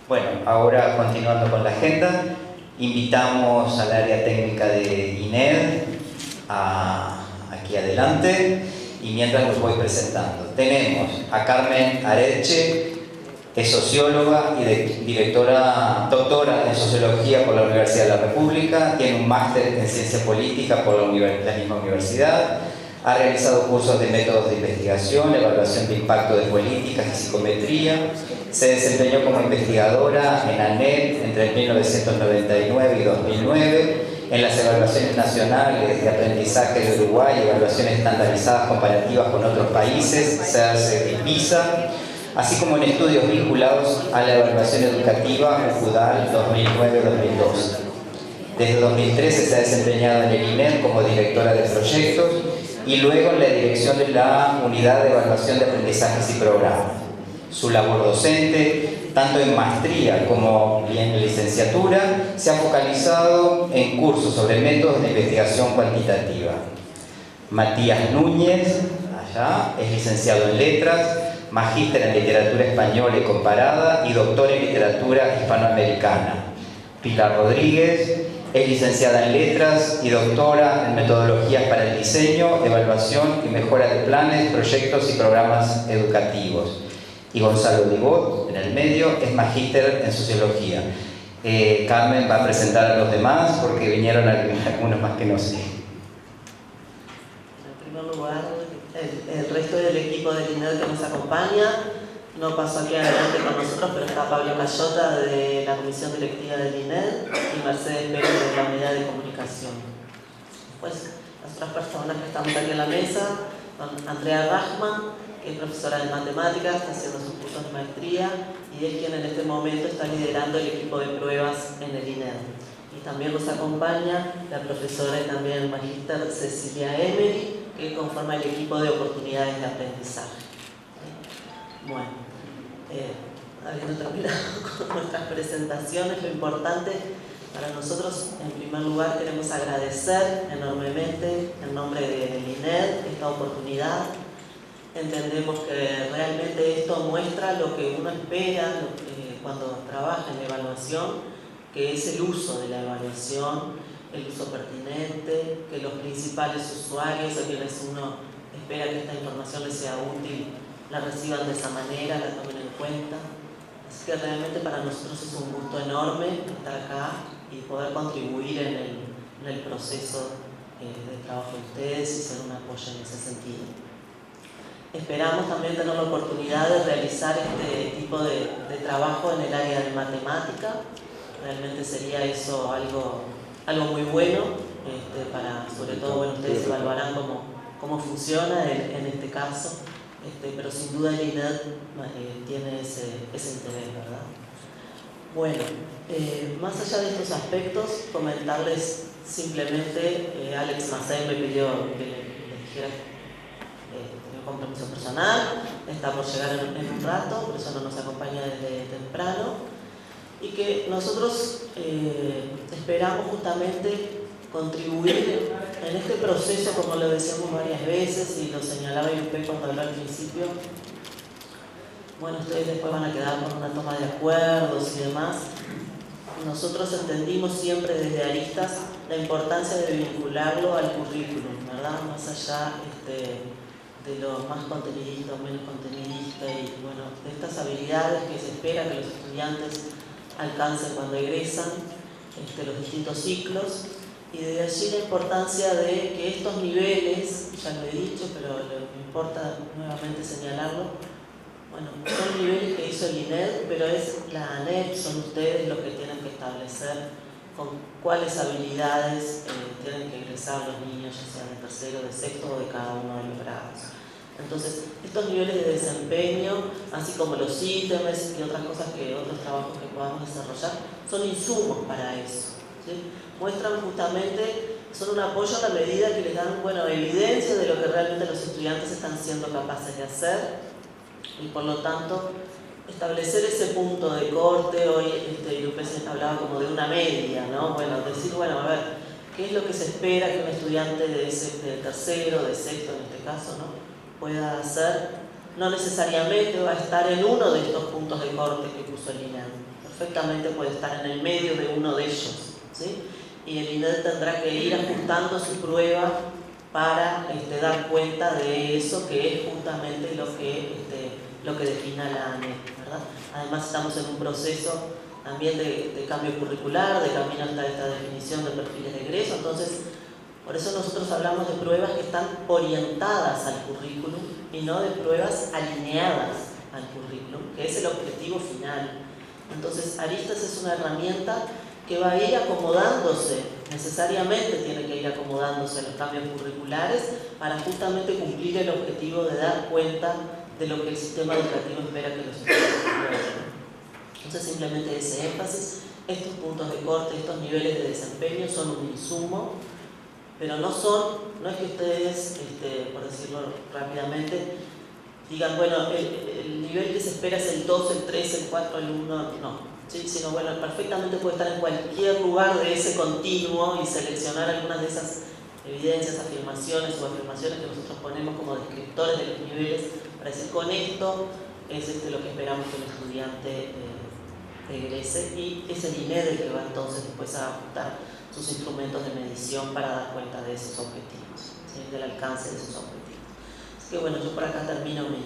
Bueno, ahora continuando con la agenda, invitamos al área técnica de INED aquí adelante y mientras los voy presentando. Tenemos a Carmen Areche, es socióloga y doctora en Sociología por la Universidad de la República, tiene un máster en Ciencia Política por la misma universidad, ha realizado cursos de métodos de investigación, evaluación de impacto de políticas y psicometría, se desempeñó como investigadora en ANED entre 1999 y 2009, en las evaluaciones nacionales de aprendizaje de Uruguay, evaluaciones estandarizadas comparativas con otros países, CERCE y PISA, así como en estudios vinculados a la evaluación educativa UCUDAL 2009-2012. Desde 2013 se ha desempeñado en el INED como directora de proyectos y luego en la dirección de la Unidad de Evaluación de Aprendizajes y Programas. Su labor docente, tanto en maestría como en licenciatura, se ha focalizado en cursos sobre métodos de investigación cuantitativa. Matías Núñez, allá, es licenciado en Letras, magíster en Literatura Española y Comparada y doctor en Literatura Hispanoamericana. Pilar Rodríguez es licenciada en Letras y doctora en Metodologías para el Diseño, Evaluación y Mejora de Planes, Proyectos y Programas Educativos. Y Gonzalo Dibot, en el medio, es magíster en Sociología. Carmen va a presentar a los demás porque vinieron algunos más que no sé. En primer lugar, el resto del equipo del INED que nos acompaña no pasó aquí adelante con nosotros, pero está Pablo Cayota de la Comisión Directiva del INED y Mercedes Pérez de la Unidad de Comunicación. Pues las otras personas que estamos aquí en la mesa son Andrea Rachman, que es profesora de matemáticas, está haciendo sus cursos de maestría y es quien en este momento está liderando el equipo de pruebas en el INED. Y también nos acompaña la profesora y también magíster Cecilia Emery, que conforma el equipo de oportunidades de aprendizaje. Bueno, habiendo terminado con nuestras presentaciones, lo importante para nosotros, en primer lugar, queremos agradecer enormemente en nombre del INED esta oportunidad. Entendemos que realmente esto muestra lo que uno espera cuando trabaja en la evaluación, que es el uso de la evaluación, el uso pertinente, que los principales usuarios a quienes uno espera que esta información les sea útil la reciban de esa manera, la tomen en cuenta. Así que realmente para nosotros es un gusto enorme estar acá y poder contribuir en el proceso de trabajo de ustedes y ser un apoyo en ese sentido. Esperamos también tener la oportunidad de realizar este tipo de trabajo en el área de matemática. Realmente sería eso algo muy bueno, sobre todo, bueno, ustedes evaluarán cómo funciona en este caso, pero sin duda el INED tiene ese interés, ¿verdad? Bueno, más allá de estos aspectos, comentarles simplemente, Alex Macei me pidió que le dijera un compromiso personal, está por llegar en un rato, por eso no nos acompaña desde temprano, y que nosotros esperamos justamente contribuir en este proceso, como lo decíamos varias veces y lo señalaba usted cuando habló al principio. Bueno, ustedes después van a quedar con una toma de acuerdos y demás. Nosotros entendimos siempre desde Aristas la importancia de vincularlo al currículum, ¿verdad? Más allá de lo más contenidista o menos contenidista y bueno, de estas habilidades que se espera que los estudiantes alcancen cuando egresan, los distintos ciclos, y de allí la importancia de que estos niveles, ya lo he dicho, pero me importa nuevamente señalarlo, bueno, son niveles que hizo el INED, pero es la ANEP, son ustedes los que tienen que establecer con cuáles habilidades tienen que ingresar los niños, ya sea de tercero, de sexto o de cada uno de los grados. Entonces, estos niveles de desempeño, así como los ítems y otras cosas otros trabajos que podamos desarrollar, son insumos para eso, ¿sí? Muestran justamente, son un apoyo a la medida que les dan, bueno, evidencia de lo que realmente los estudiantes están siendo capaces de hacer y por lo tanto establecer ese punto de corte. Hoy Lupez hablaba como de una media, ¿no? Bueno, decir, bueno, a ver, ¿qué es lo que se espera que un estudiante de tercero, de sexto en este caso, ¿no?, pueda hacer no necesariamente va a estar en uno de estos puntos de corte que puso el INED. Perfectamente puede estar en el medio de uno de ellos, ¿sí? Y el INED tendrá que ir ajustando su prueba para dar cuenta de eso, que es justamente lo que defina la ANEC, ¿verdad? Además estamos en un proceso también de cambio curricular, de camino hasta esta definición de perfiles de egreso. Entonces, por eso nosotros hablamos de pruebas que están orientadas al currículum y no de pruebas alineadas al currículum, que es el objetivo final. Entonces, Aristas es una herramienta que va a ir acomodándose, necesariamente tiene que ir acomodándose a los cambios curriculares para justamente cumplir el objetivo de dar cuenta de lo que el sistema educativo espera que los estudiantes logren. Entonces, simplemente ese énfasis, estos puntos de corte, estos niveles de desempeño son un insumo, pero no es que ustedes, por decirlo rápidamente, digan, bueno, el nivel que se espera es el 2, el 3, el 4, el 1, no. ¿Sí? Sino, bueno, perfectamente puede estar en cualquier lugar de ese continuo y seleccionar algunas de esas evidencias, afirmaciones o afirmaciones que nosotros ponemos como descriptores de los niveles para decir, con esto es lo que esperamos que el estudiante egrese, y es el INED el que va entonces después a ajustar sus instrumentos de medición para dar cuenta de esos objetivos, ¿sí? Del alcance de esos objetivos. Así que bueno, yo por acá termino mi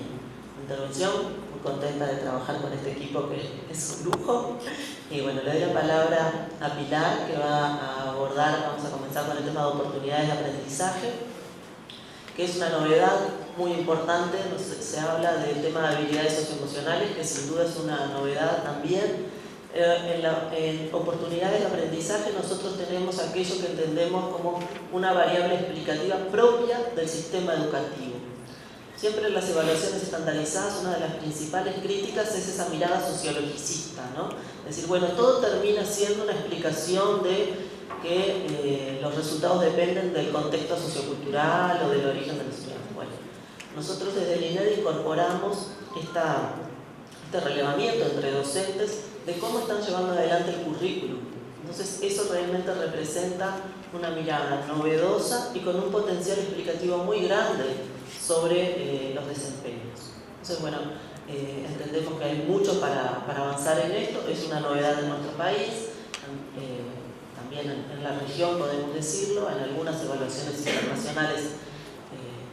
intervención, muy contenta de trabajar con este equipo que es un lujo. Y bueno, le doy la palabra a Pilar, que va a abordar, vamos a comenzar con el tema de oportunidades de aprendizaje, que es una novedad muy importante. Se habla del tema de habilidades socioemocionales, que sin duda es una novedad también. En oportunidades de aprendizaje nosotros tenemos aquello que entendemos como una variable explicativa propia del sistema educativo. Siempre en las evaluaciones estandarizadas una de las principales críticas es esa mirada sociologicista, ¿no? Es decir, bueno, todo termina siendo una explicación de que los resultados dependen del contexto sociocultural o del origen del estudiante. Bueno, nosotros desde el INED incorporamos este relevamiento entre docentes de cómo están llevando adelante el currículum. Entonces eso realmente representa una mirada novedosa y con un potencial explicativo muy grande sobre los desempeños. Entonces, bueno, entendemos que hay mucho para avanzar en esto. Es una novedad en nuestro país, también en la región podemos decirlo. En algunas evaluaciones internacionales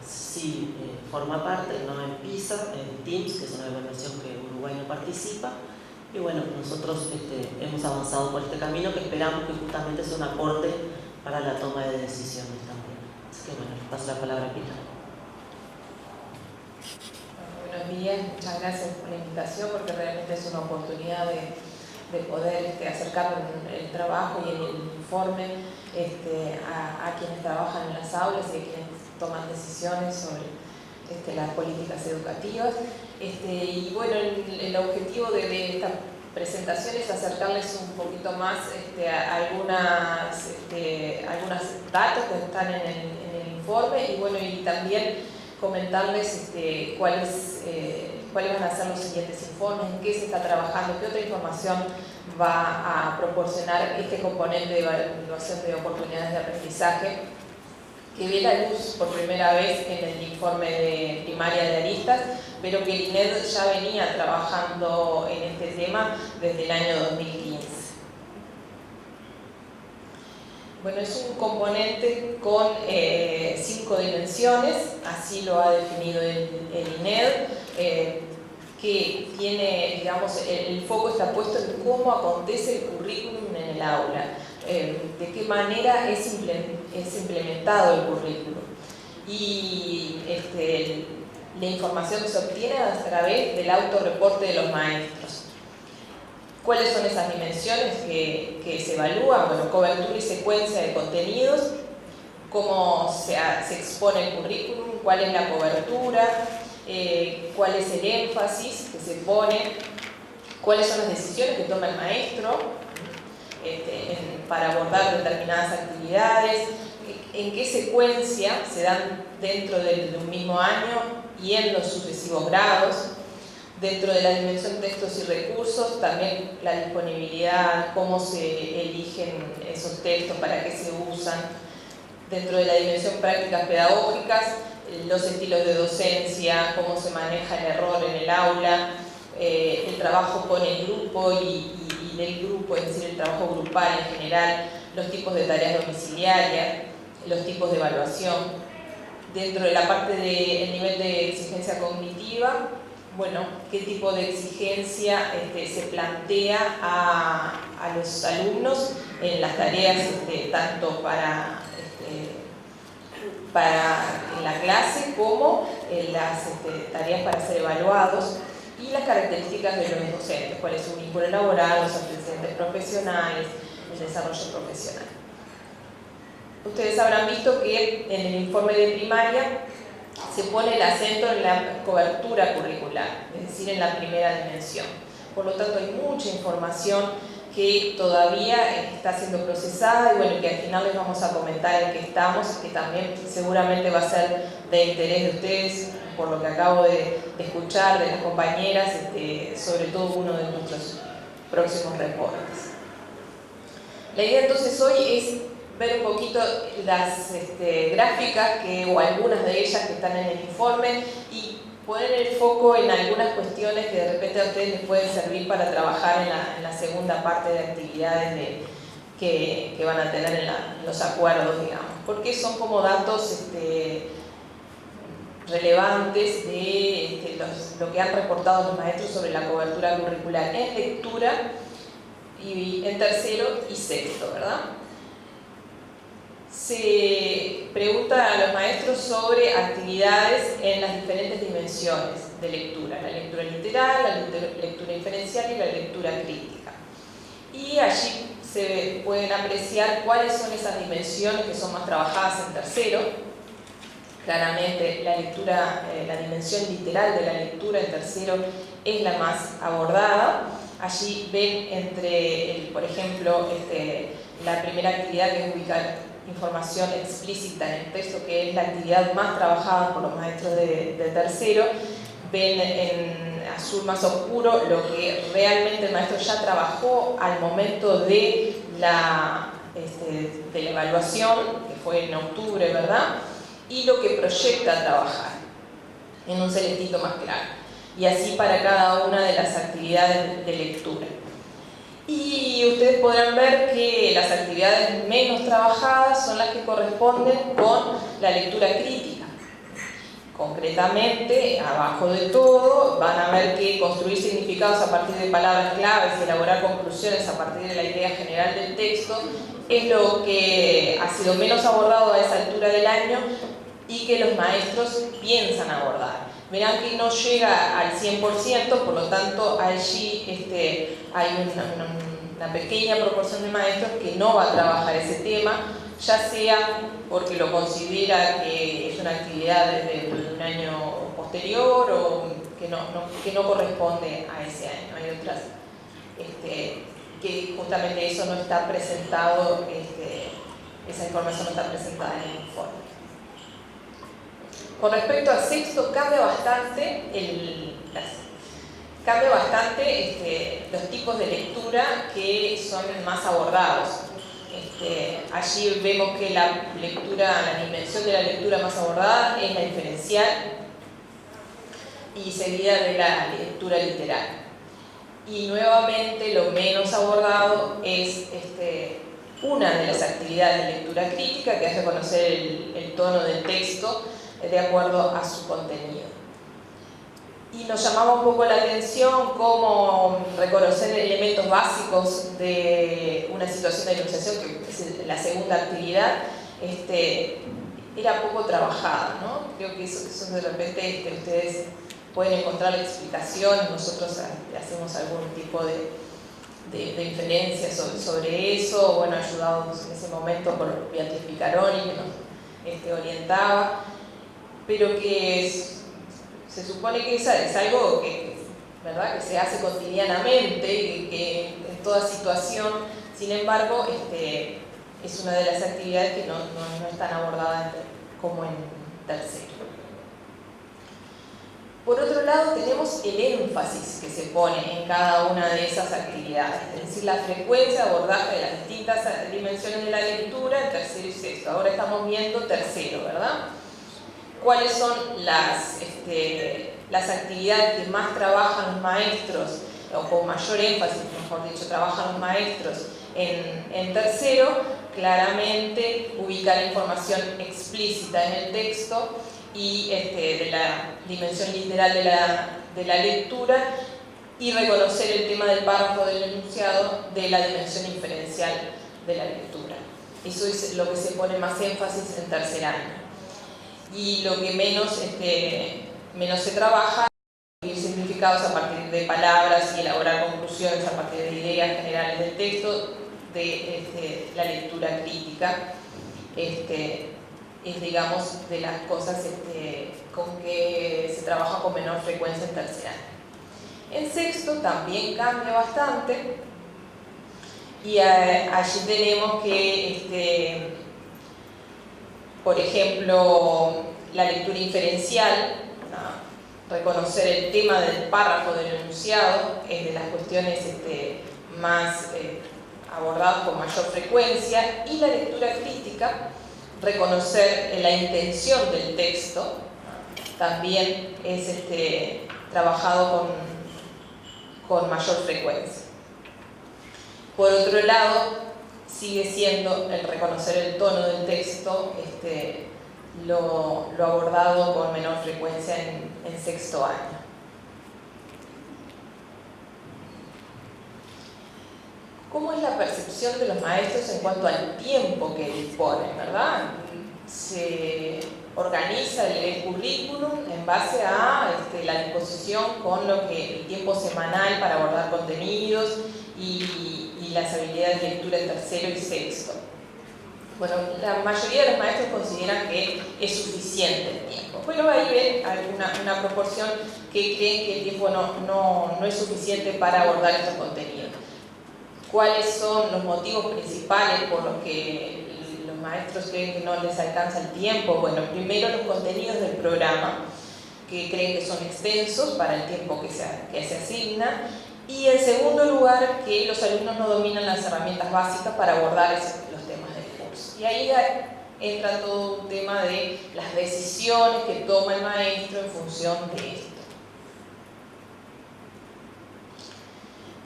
sí forma parte, no en PISA, en TIMSS, que es una evaluación que Uruguay no participa. Y bueno, nosotros hemos avanzado por este camino que esperamos que justamente sea un aporte para la toma de decisiones también. Así que bueno, les paso la palabra a Pilar. Buenos días, muchas gracias por la invitación, porque realmente es una oportunidad de poder acercar el trabajo y el informe a quienes trabajan en las aulas y a quienes toman decisiones sobre las políticas educativas. Y bueno, el objetivo de esta presentación es acercarles un poquito más algunos datos que están en el informe, y bueno, y también comentarles cuáles van a ser los siguientes informes, en qué se está trabajando, qué otra información va a proporcionar este componente de evaluación de oportunidades de aprendizaje, que ve la luz por primera vez en el informe de primaria de Aristas, pero que el INED ya venía trabajando en este tema desde el año 2015. Bueno, es un componente con 5 dimensiones, así lo ha definido el INED, que tiene, digamos, el foco está puesto en cómo acontece el currículum en el aula, de qué manera es implementado el currículum, y la información que se obtiene a través del autorreporte de los maestros. ¿Cuáles son esas dimensiones que se evalúan? Bueno, cobertura y secuencia de contenidos, cómo se expone el currículum, cuál es la cobertura, cuál es el énfasis que se pone, cuáles son las decisiones que toma el maestro para abordar determinadas actividades, en qué secuencia se dan dentro de un mismo año y en los sucesivos grados. Dentro de la dimensión textos y recursos, también la disponibilidad, cómo se eligen esos textos, para qué se usan. Dentro de la dimensión prácticas pedagógicas, los estilos de docencia, cómo se maneja el error en el aula, el trabajo con el grupo y del grupo, es decir, el trabajo grupal en general, los tipos de tareas domiciliarias, los tipos de evaluación. Dentro de la parte del nivel de exigencia cognitiva, bueno, qué tipo de exigencia se plantea a los alumnos en las tareas, tanto para en la clase como en las tareas para ser evaluados, y las características de los docentes, cuál es su vínculo laboral, los antecedentes profesionales, el desarrollo profesional. Ustedes habrán visto que en el informe de primaria se pone el acento en la cobertura curricular, es decir, en la primera dimensión. Por lo tanto, hay mucha información que todavía está siendo procesada y bueno, que al final les vamos a comentar en qué estamos, que también seguramente va a ser de interés de ustedes, por lo que acabo de escuchar de las compañeras, sobre todo uno de nuestros próximos reportes. La idea entonces hoy es ver un poquito las gráficas o algunas de ellas que están en el informe y poner el foco en algunas cuestiones que de repente a ustedes les pueden servir para trabajar en la segunda parte de actividades que van a tener en los acuerdos, digamos, porque son como datos relevantes de lo que han reportado los maestros sobre la cobertura curricular en lectura y en tercero y sexto, ¿verdad? Se pregunta a los maestros sobre actividades en las diferentes dimensiones de lectura, la lectura literal, la lectura inferencial y la lectura crítica. Y allí se pueden apreciar cuáles son esas dimensiones que son más trabajadas en tercero. Claramente la dimensión literal de la lectura en tercero es la más abordada. Allí ven por ejemplo, la primera actividad que es ubicar información explícita en el texto, que es la actividad más trabajada por los maestros de tercero. Ven en azul más oscuro lo que realmente el maestro ya trabajó al momento de la evaluación, que fue en octubre, ¿verdad? Y lo que proyecta trabajar en un celestito más claro. Y así para cada una de las actividades de lectura. Y ustedes podrán ver que las actividades menos trabajadas son las que corresponden con la lectura crítica. Concretamente, abajo de todo, van a ver que construir significados a partir de palabras claves y elaborar conclusiones a partir de la idea general del texto es lo que ha sido menos abordado a esa altura del año y que los maestros piensan abordar. Verán que no llega al 100%, por lo tanto allí hay una pequeña proporción de maestros que no va a trabajar ese tema, ya sea porque lo considera que es una actividad desde un año posterior o que no corresponde a ese año. Hay otras que justamente eso no está presentado, esa información no está presentada en el informe. Con respecto al sexto, cambia bastante los tipos de lectura que son más abordados. Allí vemos que la dimensión de la lectura más abordada es la inferencial y seguida de la lectura literal. Y nuevamente lo menos abordado es una de las actividades de lectura crítica, que hace conocer el tono del texto de acuerdo a su contenido. Y nos llamaba un poco la atención cómo reconocer elementos básicos de una situación de ilustración, que es la segunda actividad, era poco trabajada, ¿no? Creo que eso de repente ustedes pueden encontrar la explicación, nosotros hacemos algún tipo de inferencia sobre eso, bueno, ayudados en ese momento por Beatriz Picaroni, que nos orientaba, pero que se supone que es algo ¿verdad? Que se hace cotidianamente y que en toda situación, sin embargo, es una de las actividades que no están abordadas como en tercero. Por otro lado, tenemos el énfasis que se pone en cada una de esas actividades, es decir, la frecuencia de abordaje de las distintas dimensiones de la lectura en tercero y sexto. Ahora estamos viendo tercero, ¿verdad? cuáles son las actividades que más trabajan los maestros, o con mayor énfasis, mejor dicho, trabajan los maestros en tercero. Claramente ubicar la información explícita en el texto y de la dimensión literal de la lectura, y reconocer el tema del párrafo del enunciado de la dimensión inferencial de la lectura. Eso es lo que se pone más énfasis en tercer año. Y lo que menos se trabaja es escribir significados a partir de palabras y elaborar conclusiones a partir de ideas generales del texto, de la lectura crítica. Es, digamos, de las cosas con que se trabaja con menor frecuencia en tercer año. En sexto también cambia bastante, y allí tenemos que, por ejemplo, la lectura inferencial, ¿no? Reconocer el tema del párrafo del enunciado es de las cuestiones más abordadas con mayor frecuencia, y la lectura crítica, reconocer la intención del texto, ¿no? También es trabajado con mayor frecuencia. Por otro lado, sigue siendo el reconocer el tono del texto lo abordado con menor frecuencia en sexto año. ¿Cómo es la percepción de los maestros en cuanto al tiempo que disponen, verdad? Se organiza el currículum en base a la disposición con el tiempo semanal para abordar contenidos y las habilidades de lectura en tercero y sexto. Bueno, la mayoría de los maestros consideran que es suficiente el tiempo, pero ahí ven una proporción que creen que el tiempo no es suficiente para abordar estos contenidos. ¿Cuáles son los motivos principales por los que los maestros creen que no les alcanza el tiempo? Bueno, primero, los contenidos del programa, que creen que son extensos para el tiempo que se asigna, y en segundo lugar, que los alumnos no dominan las herramientas básicas para abordar los temas del curso. Y ahí entra todo un tema de las decisiones que toma el maestro en función de esto.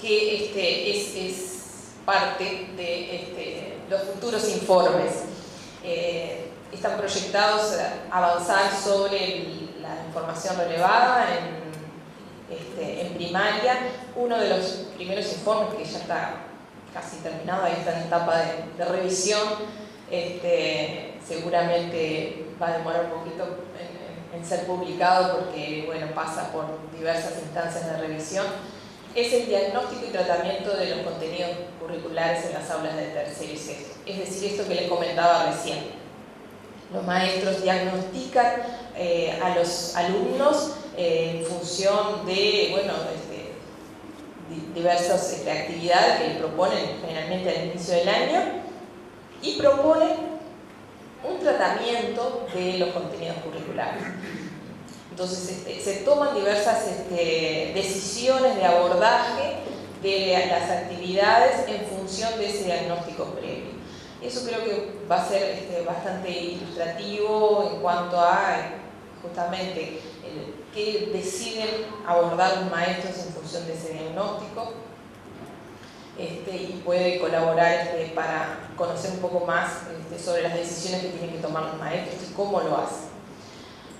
Que es parte de los futuros informes. Están proyectados a avanzar sobre la información relevada en primaria. Uno de los primeros informes, que ya está casi terminado, ahí está en etapa de revisión, seguramente va a demorar un poquito en ser publicado porque, bueno, pasa por diversas instancias de revisión. Es el diagnóstico y tratamiento de los contenidos curriculares en las aulas de tercero y sexto. Es decir, esto que les comentaba recién. Los maestros diagnostican a los alumnos en función de, bueno, diversas actividades que les proponen generalmente al inicio del año, y proponen un tratamiento de los contenidos curriculares. Entonces se toman diversas decisiones de abordaje de las actividades en función de ese diagnóstico previo. Eso creo que va a ser bastante ilustrativo en cuanto a justamente qué deciden abordar los maestros en función de ese diagnóstico, y puede colaborar para conocer un poco más sobre las decisiones que tienen que tomar los maestros y cómo lo hacen.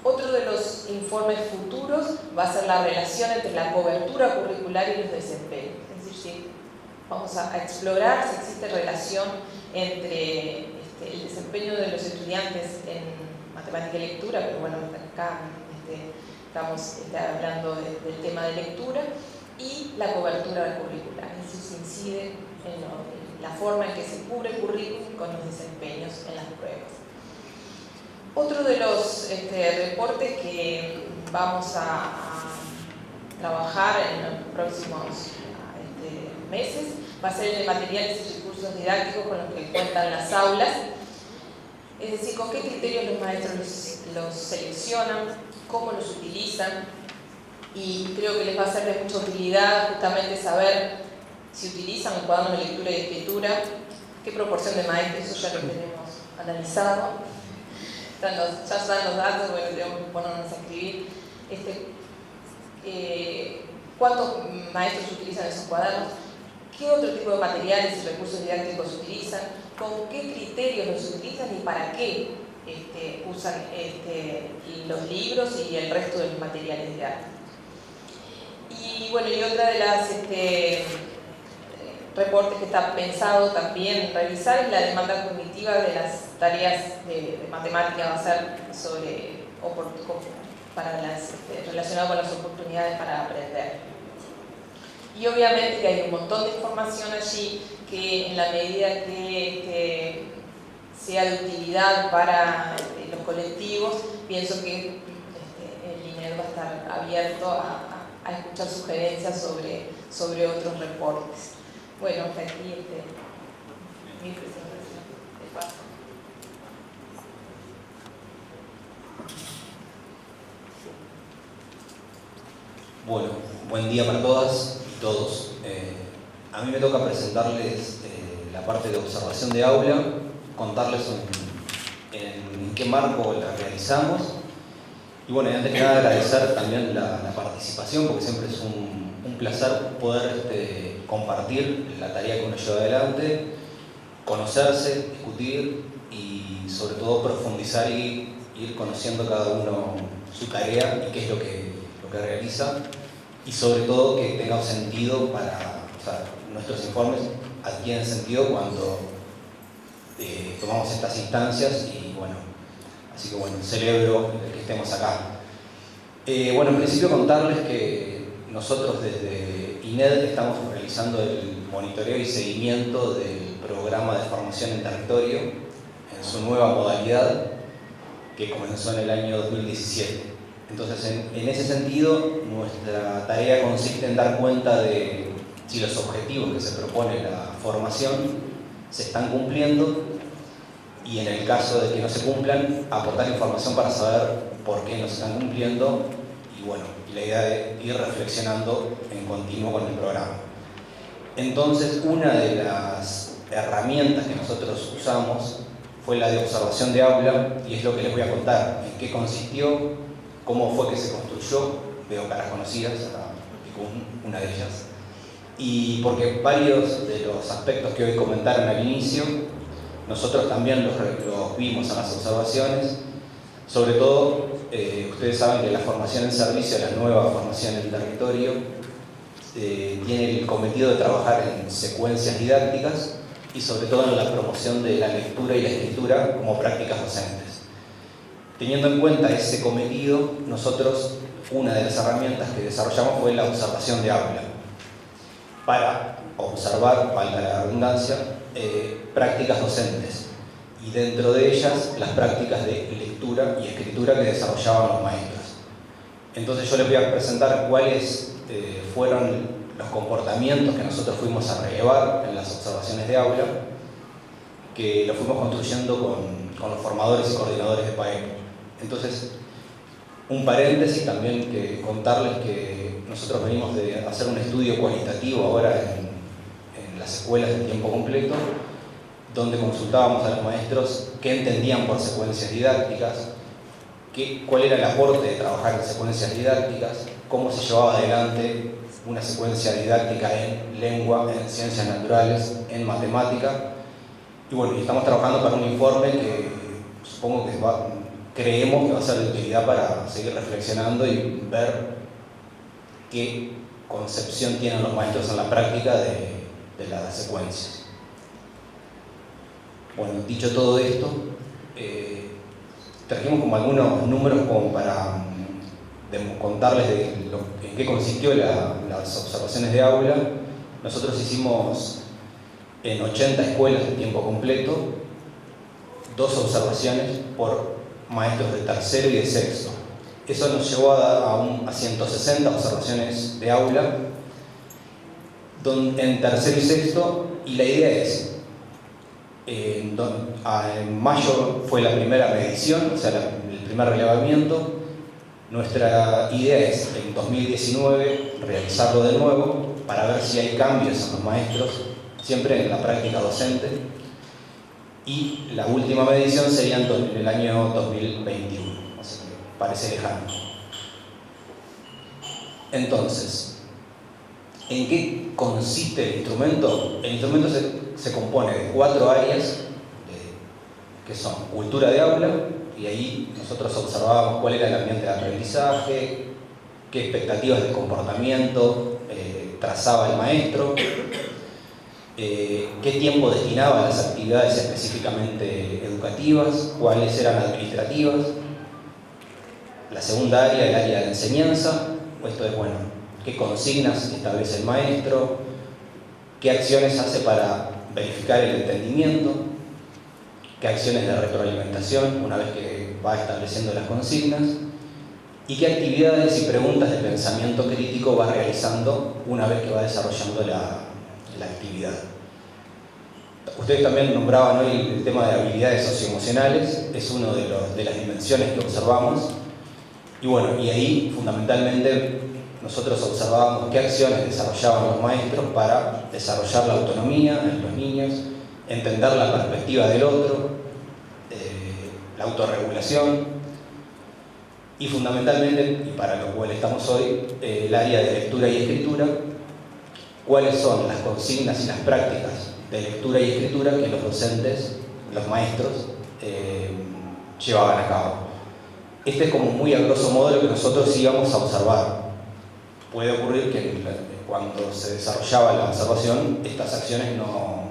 Otro de los informes futuros va a ser la relación entre la cobertura curricular y los desempeños. Es decir, si vamos a explorar si existe relación entre el desempeño de los estudiantes en matemática y lectura, pero bueno, acá estamos hablando del tema de lectura, y la cobertura curricular. Eso se incide en la forma en que se cubre el currículum con los desempeños en las pruebas. Otro de los reportes que vamos a trabajar en los próximos meses va a ser el de materiales y recursos didácticos con los que cuentan las aulas. Es decir, con qué criterios los maestros los seleccionan, cómo los utilizan, y creo que les va a ser de mucha utilidad justamente saber si utilizan el cuaderno de lectura y escritura, qué proporción de maestros, eso ya lo tenemos analizado. ya están los datos, bueno, tenemos que ponernos a escribir. ¿Cuántos maestros utilizan esos cuadernos? ¿Qué otro tipo de materiales y recursos didácticos utilizan? ¿Con qué criterios los utilizan y para qué usan los libros y el resto de los materiales didácticos? Y bueno, y otra de las reportes que está pensado también revisar es la demanda cognitiva de las tareas de matemática, va a ser relacionado con las oportunidades para aprender. Y obviamente que hay un montón de información allí que en la medida que sea de utilidad para los colectivos, pienso que el INED va a estar abierto a escuchar sugerencias sobre otros reportes. Bueno, hasta aquí mi presentación. De paso. Bueno, buen día para todas y todos. A mí me toca presentarles la parte de observación de aula, contarles en qué marco la realizamos. Y bueno, y antes que nada agradecer también la participación, porque siempre es un placer poder compartir la tarea que uno lleva adelante, conocerse, discutir y sobre todo profundizar y ir conociendo cada uno su tarea y qué es lo que realiza, y sobre todo que tenga un sentido nuestros informes adquieren sentido cuando tomamos estas instancias y bueno, así que bueno, celebro que estemos acá. Bueno, en principio contarles que nosotros desde INED estamos realizando el monitoreo y seguimiento del programa de formación en territorio en su nueva modalidad que comenzó en el año 2017. Entonces, en ese sentido, nuestra tarea consiste en dar cuenta de si los objetivos que se propone la formación se están cumpliendo y en el caso de que no se cumplan, aportar información para saber por qué no se están cumpliendo y bueno, la idea de ir reflexionando en continuo con el programa. Entonces, una de las herramientas que nosotros usamos fue la de observación de aula y es lo que les voy a contar, en qué consistió, cómo fue que se construyó, veo caras conocidas, una de ellas, y porque varios de los aspectos que hoy comentaron al inicio, nosotros también los vimos en las observaciones, sobre todo, ustedes saben que la formación en servicio, la nueva formación en territorio, tiene el cometido de trabajar en secuencias didácticas y sobre todo en la promoción de la lectura y la escritura como prácticas docentes. Teniendo en cuenta ese cometido, nosotros, una de las herramientas que desarrollamos fue la observación de aula, para observar, valga la redundancia, prácticas docentes, y dentro de ellas las prácticas de lectura y escritura que desarrollaban los maestros. Entonces yo les voy a presentar cuáles fueron los comportamientos que nosotros fuimos a relevar en las observaciones de aula, que lo fuimos construyendo con los formadores y coordinadores de PAEP. Entonces, un paréntesis también que contarles que nosotros venimos de hacer un estudio cualitativo ahora en las escuelas de tiempo completo, donde consultábamos a los maestros qué entendían por secuencias didácticas, cuál era el aporte de trabajar en secuencias didácticas, cómo se llevaba adelante una secuencia didáctica en lengua, en ciencias naturales, en matemática. Y bueno, estamos trabajando para un informe que supongo que creemos que va a ser de utilidad para seguir reflexionando y ver qué concepción tienen los maestros en la práctica de las secuencias. Bueno, dicho todo esto, trajimos como algunos números como para contarles en qué consistió las observaciones de aula. Nosotros hicimos en 80 escuelas de tiempo completo 2 observaciones por maestros de tercero y de sexto. Eso nos llevó a 160 observaciones de aula en tercero y sexto, y la idea es, en mayo fue la primera medición, o sea, el primer relevamiento. Nuestra idea es en 2019 realizarlo de nuevo para ver si hay cambios en los maestros, siempre en la práctica docente. y la última medición sería en el año 2021, o sea que parece lejano. Entonces, ¿en qué consiste el instrumento? El instrumento se compone de 4 áreas que son cultura de aula, y ahí nosotros observábamos cuál era el ambiente de aprendizaje, qué expectativas de comportamiento trazaba el maestro, qué tiempo destinaba a las actividades específicamente educativas, cuáles eran administrativas. La segunda área, el área de enseñanza, esto es, bueno, qué consignas establece el maestro, qué acciones hace para verificar el entendimiento, qué acciones de retroalimentación una vez que va estableciendo las consignas, y qué actividades y preguntas de pensamiento crítico va realizando una vez que va desarrollando la actividad. Ustedes también nombraban hoy el tema de habilidades socioemocionales, es una de las dimensiones que observamos, y bueno, y ahí fundamentalmente nosotros observábamos qué acciones desarrollaban los maestros para desarrollar la autonomía en los niños, entender la perspectiva del otro, la autorregulación, y fundamentalmente, y para lo cual estamos hoy, el área de lectura y escritura, cuáles son las consignas y las prácticas de lectura y escritura que los docentes, los maestros, llevaban a cabo. Este es como muy a grosso modo lo que nosotros íbamos a observar. Puede ocurrir que cuando se desarrollaba la observación, estas acciones no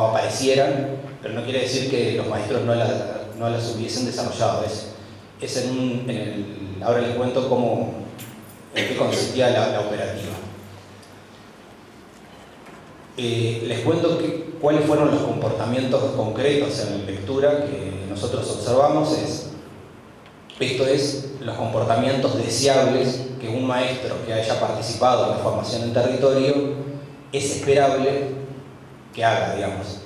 aparecieran, pero no quiere decir que los maestros no las hubiesen desarrollado. Ahora les cuento en qué consistía la operativa. Les cuento cuáles fueron los comportamientos concretos en la lectura que nosotros observamos. Esto es, los comportamientos deseables que un maestro que haya participado en la formación en territorio es esperable que haga, digamos.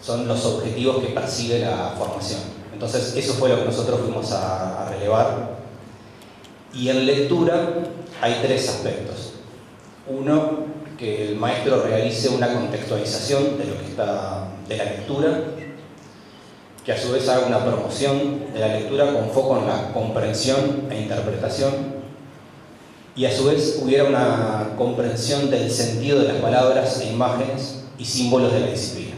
Son los objetivos que persigue la formación. Entonces, eso fue lo que nosotros fuimos a relevar. Y en lectura hay 3 aspectos. Uno, que el maestro realice una contextualización de la lectura, que a su vez haga una promoción de la lectura con foco en la comprensión e interpretación, y a su vez hubiera una comprensión del sentido de las palabras e imágenes y símbolos de la disciplina.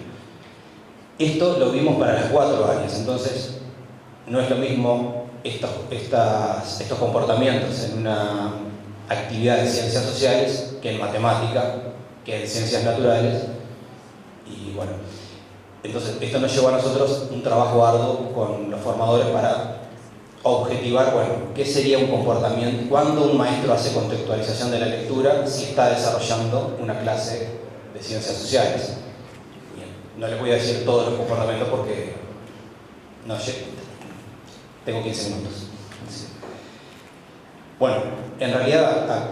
Esto lo vimos para las 4 áreas, entonces no es lo mismo estos comportamientos en una actividad de ciencias sociales que en matemática, que en ciencias naturales, y bueno, entonces esto nos llevó a nosotros un trabajo arduo con los formadores para objetivar, bueno, qué sería un comportamiento, cuando un maestro hace contextualización de la lectura, si está desarrollando una clase de ciencias sociales. Bien, no les voy a decir todos los comportamientos porque no tengo 15 minutos. Bueno, en realidad,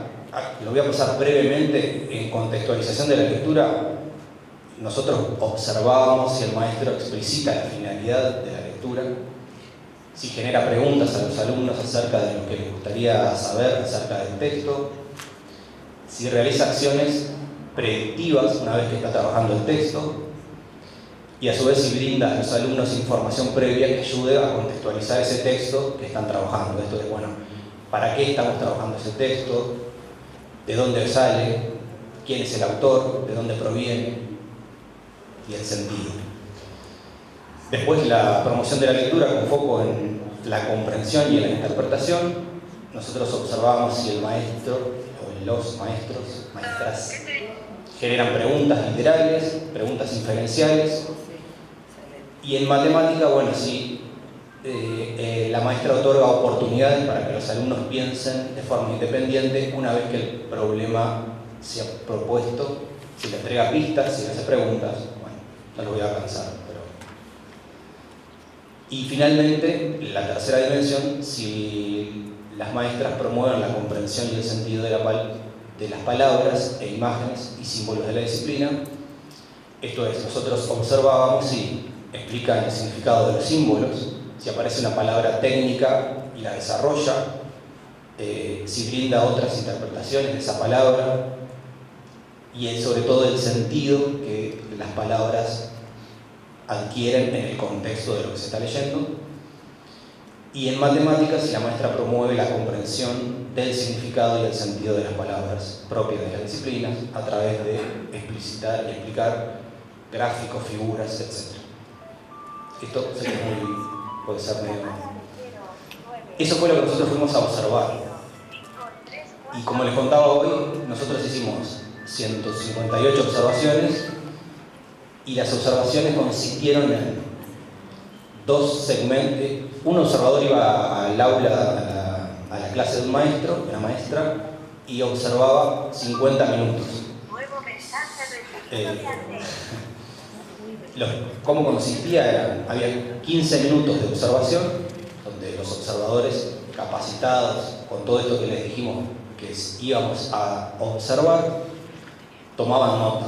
lo voy a pasar brevemente. En contextualización de la lectura, nosotros observábamos si el maestro explicita la finalidad de la lectura, si genera preguntas a los alumnos acerca de lo que les gustaría saber acerca del texto, si realiza acciones predictivas una vez que está trabajando el texto, y a su vez si brinda a los alumnos información previa que ayude a contextualizar ese texto que están trabajando. Esto de, bueno, ¿para qué estamos trabajando ese texto? ¿De dónde sale? ¿Quién es el autor? ¿De dónde proviene? Y el sentido. Después, la promoción de la lectura con foco en la comprensión y en la interpretación. Nosotros observábamos si el maestro o los maestros, maestras, generan preguntas literarias, preguntas inferenciales. Y en matemática, bueno, si la maestra otorga oportunidades para que los alumnos piensen de forma independiente una vez que el problema se ha propuesto, si le entrega pistas, si le hace preguntas. Bueno, no lo voy a cansar. Y finalmente, la tercera dimensión, si las maestras promueven la comprensión y el sentido de las palabras e imágenes y símbolos de la disciplina. Esto es, nosotros observábamos si explican el significado de los símbolos, si aparece una palabra técnica y la desarrolla, si brinda otras interpretaciones de esa palabra, y sobre todo el sentido que las palabras adquieren en el contexto de lo que se está leyendo. Y en matemáticas, la maestra promueve la comprensión del significado y el sentido de las palabras propias de las disciplinas a través de explicitar y explicar gráficos, figuras, etc. Esto sé que puede ser medio... Eso fue lo que nosotros fuimos a observar. Y como les contaba hoy, nosotros hicimos 158 observaciones y las observaciones consistieron en dos segmentos. Un observador iba al aula, a la clase de un maestro, una maestra, y observaba 50 minutos. ¿Cómo consistía? Había 15 minutos de observación, donde los observadores capacitados, con todo esto que les dijimos que íbamos a observar, tomaban nota.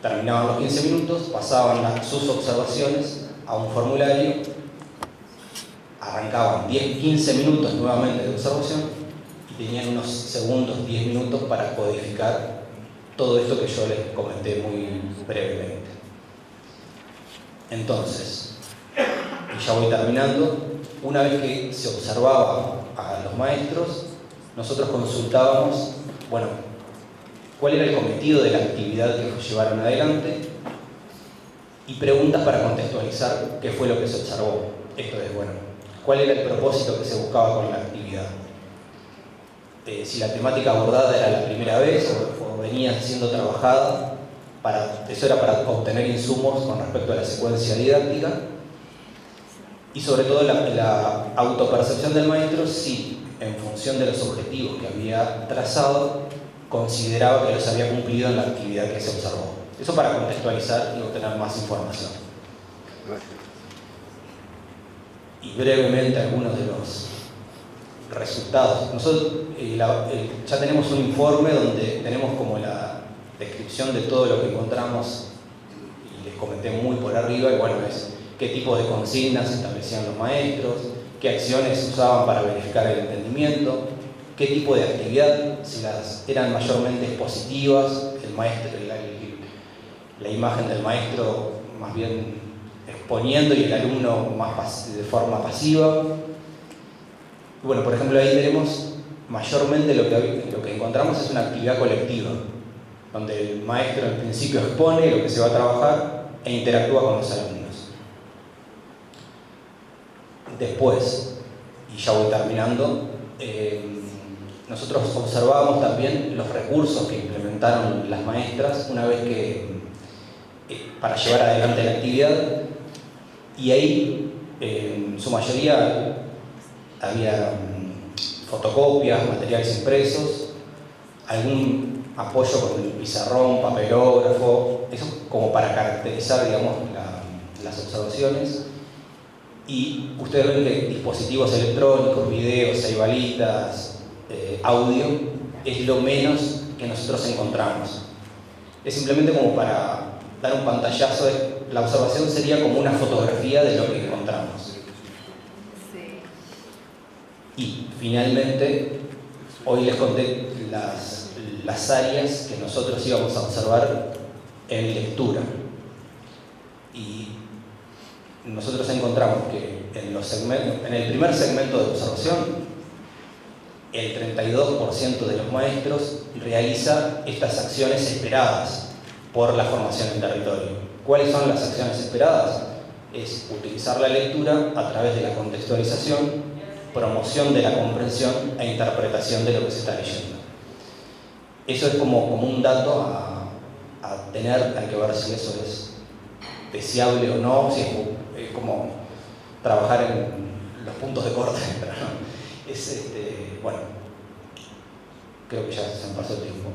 Terminaban los 15 minutos, pasaban sus observaciones a un formulario, arrancaban 10-15 minutos nuevamente de observación y tenían unos segundos, 10 minutos para codificar todo esto que yo les comenté muy brevemente. Entonces, y ya voy terminando, una vez que se observaba a los maestros, nosotros consultábamos, bueno, cuál era el cometido de la actividad que llevaron adelante y preguntas para contextualizar qué fue lo que se observó. Esto es, bueno, cuál era el propósito que se buscaba con la actividad. Si la temática abordada era la primera vez o venía siendo trabajada, eso era para obtener insumos con respecto a la secuencia didáctica, y sobre todo la autopercepción del maestro, si en función de los objetivos que había trazado, consideraba que los había cumplido en la actividad que se observó. Eso para contextualizar y obtener más información. Y brevemente algunos de los resultados. Nosotros ya tenemos un informe donde tenemos como la descripción de todo lo que encontramos, y les comenté muy por arriba, y bueno, es qué tipo de consignas establecían los maestros, qué acciones usaban para verificar el entendimiento, qué tipo de actividad, si las eran mayormente expositivas, el maestro, la imagen del maestro más bien exponiendo y el alumno más de forma pasiva. Y bueno, por ejemplo, ahí tenemos mayormente lo que encontramos es una actividad colectiva, donde el maestro en principio expone lo que se va a trabajar e interactúa con los alumnos. Después, y ya voy terminando, nosotros observábamos también los recursos que implementaron las maestras una vez que para llevar adelante la actividad, y ahí en su mayoría había fotocopias, materiales impresos, algún apoyo con el pizarrón, papelógrafo, eso como para caracterizar, digamos, las observaciones. Y ustedes ven que dispositivos electrónicos, videos, ceibalitas, audio, es lo menos que nosotros encontramos. Es simplemente como para dar un pantallazo de la observación, sería como una fotografía de lo que encontramos. Y finalmente, hoy les conté las áreas que nosotros íbamos a observar en lectura. Y nosotros encontramos que en el primer segmento de observación, el 32% de los maestros realiza estas acciones esperadas por la formación en territorio. ¿Cuáles son las acciones esperadas? Es utilizar la lectura a través de la contextualización, promoción de la comprensión e interpretación de lo que se está leyendo. Eso es como un dato a tener, hay que ver si eso es deseable o no, si es como trabajar en los puntos de corte, pero no. Bueno, creo que ya se me pasó el tiempo.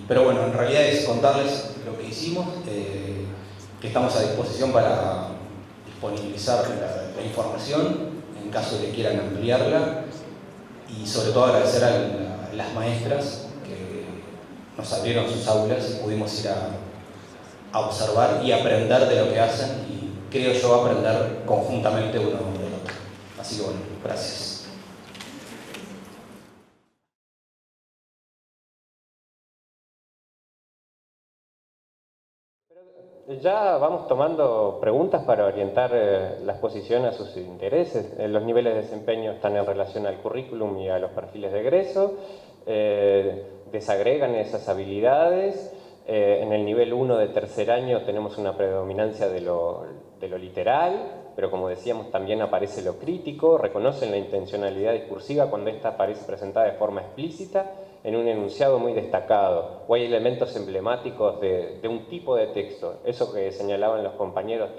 Pero bueno, en realidad es contarles lo que hicimos, que estamos a disposición para disponibilizar la información en caso de que quieran ampliarla, y sobre todo agradecer a las maestras que nos abrieron sus aulas y pudimos ir a observar y aprender de lo que hacen, y creo yo aprender conjuntamente uno del otro. Así que bueno, gracias. ya vamos tomando preguntas para orientar la exposición a sus intereses. Los niveles de desempeño están en relación al currículum y a los perfiles de egreso. Desagregan esas habilidades. En el nivel 1 de tercer año tenemos una predominancia de lo literal, pero como decíamos también aparece lo crítico. Reconocen la intencionalidad discursiva cuando esta aparece presentada de forma explícita en un enunciado muy destacado, o hay elementos emblemáticos de un tipo de texto. Eso que señalaban los compañeros,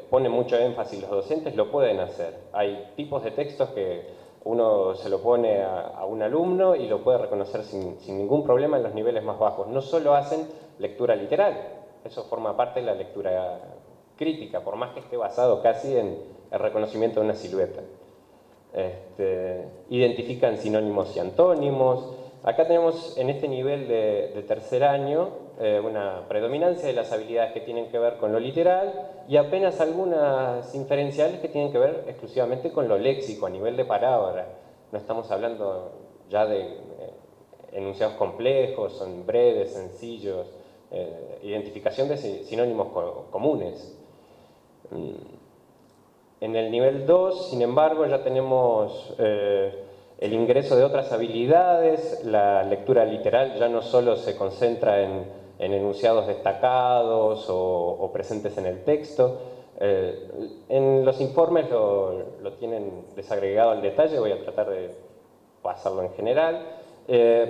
pone mucho énfasis, los docentes lo pueden hacer. Hay tipos de textos que uno se lo pone a un alumno y lo puede reconocer sin ningún problema en los niveles más bajos. No solo hacen lectura literal, eso forma parte de la lectura crítica, por más que esté basado casi en el reconocimiento de una silueta. Identifican sinónimos y antónimos. Acá tenemos en este nivel de tercer año una predominancia de las habilidades que tienen que ver con lo literal y apenas algunas inferenciales que tienen que ver exclusivamente con lo léxico, a nivel de palabra. No estamos hablando ya de enunciados complejos, son breves, sencillos, identificación de sinónimos comunes. En el nivel 2, sin embargo, ya tenemos el ingreso de otras habilidades. La lectura literal ya no solo se concentra en enunciados destacados o presentes en el texto. En los informes lo tienen desagregado al detalle, voy a tratar de pasarlo en general.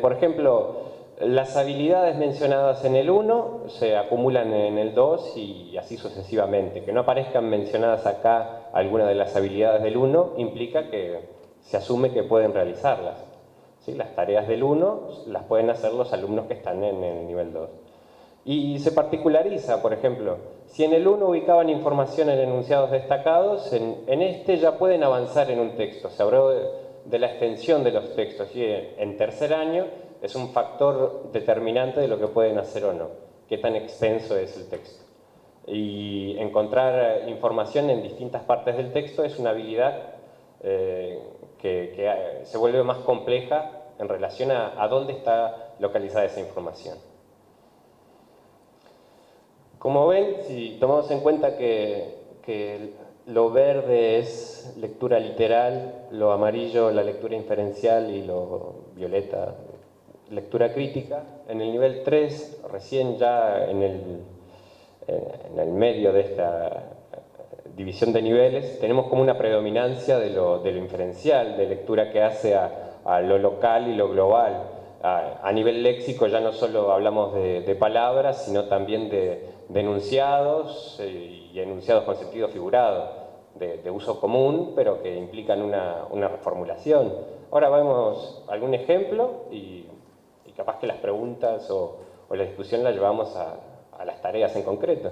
Por ejemplo, las habilidades mencionadas en el 1 se acumulan en el 2 y así sucesivamente. Que no aparezcan mencionadas acá algunas de las habilidades del 1 implica que se asume que pueden realizarlas. ¿Sí? Las tareas del 1 las pueden hacer los alumnos que están en el nivel 2. Y se particulariza, por ejemplo, si en el 1 ubicaban información en enunciados destacados, en este ya pueden avanzar en un texto. Se habló de la extensión de los textos y en tercer año es un factor determinante de lo que pueden hacer o no, qué tan extenso es el texto. Y encontrar información en distintas partes del texto es una habilidad que se vuelve más compleja en relación a dónde está localizada esa información. Como ven, si tomamos en cuenta que lo verde es lectura literal, lo amarillo la lectura inferencial y lo violeta lectura crítica, en el nivel 3, recién ya en el medio de esta división de niveles, tenemos como una predominancia de lo inferencial, de lectura que hace a lo local y lo global. A nivel léxico ya no solo hablamos de palabras, sino también de enunciados y enunciados con sentido figurado, de uso común, pero que implican una reformulación. Ahora vemos algún ejemplo y capaz que las preguntas o la discusión la llevamos a las tareas en concreto.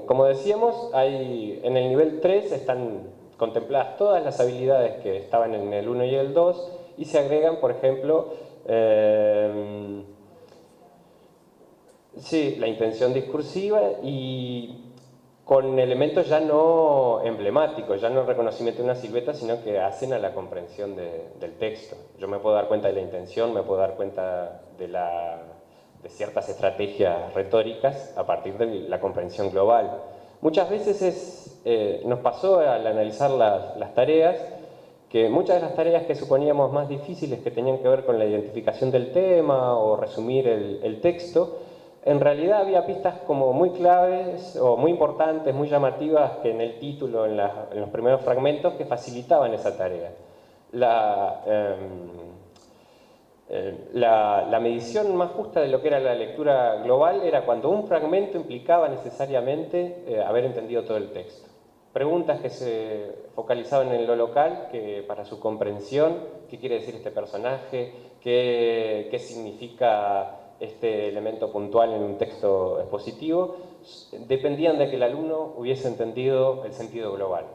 Como decíamos, en el nivel 3 están contempladas todas las habilidades que estaban en el 1 y el 2 y se agregan, por ejemplo, la intención discursiva y con elementos ya no emblemáticos, ya no el reconocimiento de una silueta, sino que hacen a la comprensión del texto. Yo me puedo dar cuenta de la intención, me puedo dar cuenta de ciertas estrategias retóricas a partir de la comprensión global. Muchas veces nos pasó al analizar las tareas, que muchas de las tareas que suponíamos más difíciles, que tenían que ver con la identificación del tema o resumir el texto, en realidad había pistas como muy claves o muy importantes, muy llamativas que en el título, en los primeros fragmentos, que facilitaban esa tarea. La medición más justa de lo que era la lectura global era cuando un fragmento implicaba necesariamente haber entendido todo el texto. Preguntas que se focalizaban en lo local, que para su comprensión, qué quiere decir este personaje, qué significa este elemento puntual en un texto expositivo, dependían de que el alumno hubiese entendido el sentido global.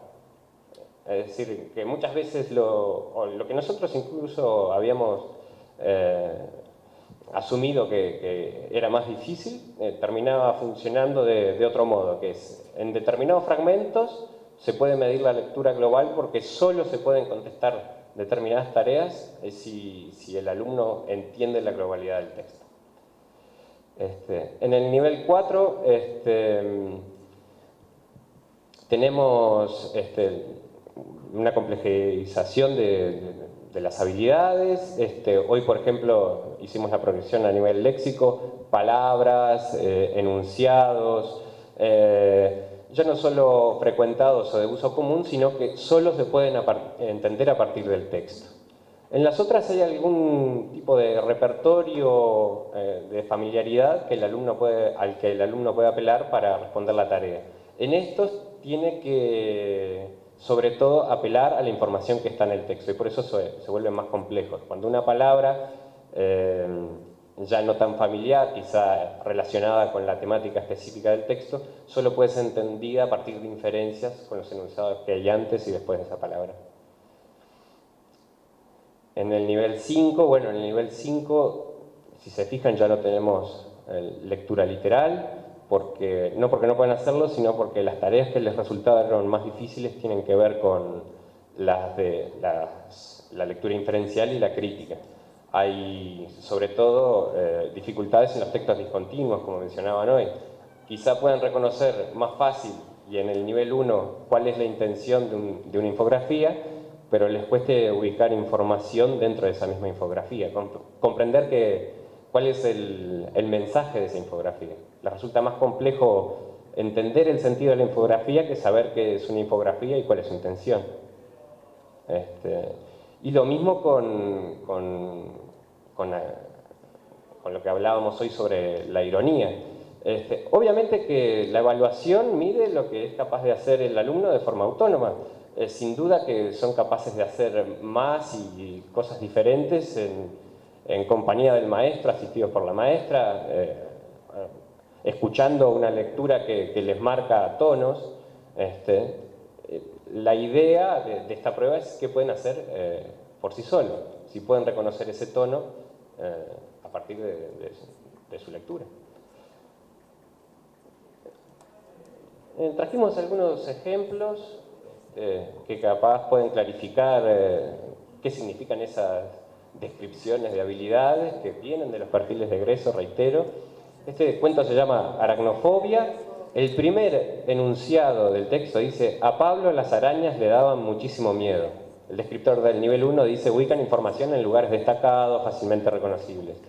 Es decir, que muchas veces lo que nosotros incluso habíamos asumido que era más difícil, terminaba funcionando de otro modo, que es, en determinados fragmentos se puede medir la lectura global porque solo se pueden contestar determinadas tareas si el alumno entiende la globalidad del texto. En el nivel 4 tenemos una complejización de las habilidades. Hoy, por ejemplo, hicimos la progresión a nivel léxico, palabras, enunciados, ya no solo frecuentados o de uso común, sino que solo se pueden entender a partir del texto. En las otras hay algún tipo de repertorio de familiaridad al que el alumno puede apelar para responder la tarea. En estos tiene que, sobre todo, apelar a la información que está en el texto y por eso se vuelven más complejos. Cuando una palabra ya no tan familiar, quizá relacionada con la temática específica del texto, solo puede ser entendida a partir de inferencias con los enunciados que hay antes y después de esa palabra. En el nivel 5, bueno, en el nivel 5, si se fijan, ya no tenemos lectura literal, no porque no puedan hacerlo, sino porque las tareas que les resultaron más difíciles tienen que ver con las de la lectura inferencial y la crítica. Hay, sobre todo, dificultades en los textos discontinuos, como mencionaban hoy. Quizá puedan reconocer más fácil, y en el nivel 1, cuál es la intención de una infografía, pero les cueste ubicar información dentro de esa misma infografía, comprender cuál es el mensaje de esa infografía. Les resulta más complejo entender el sentido de la infografía que saber qué es una infografía y cuál es su intención. Y lo mismo con lo que hablábamos hoy sobre la ironía. Obviamente que la evaluación mide lo que es capaz de hacer el alumno de forma autónoma. Sin duda que son capaces de hacer más y cosas diferentes en compañía del maestro, asistidos por la maestra, escuchando una lectura que les marca tonos. La idea de esta prueba es qué pueden hacer por sí solos, si pueden reconocer ese tono a partir de su lectura. Trajimos algunos ejemplos que capaz pueden clarificar qué significan esas descripciones de habilidades que vienen de los perfiles de egreso, reitero. Este cuento se llama Aracnofobia. El primer enunciado del texto dice: a Pablo las arañas le daban muchísimo miedo. El descriptor del nivel 1 dice: ubican información en lugares destacados, fácilmente reconocibles.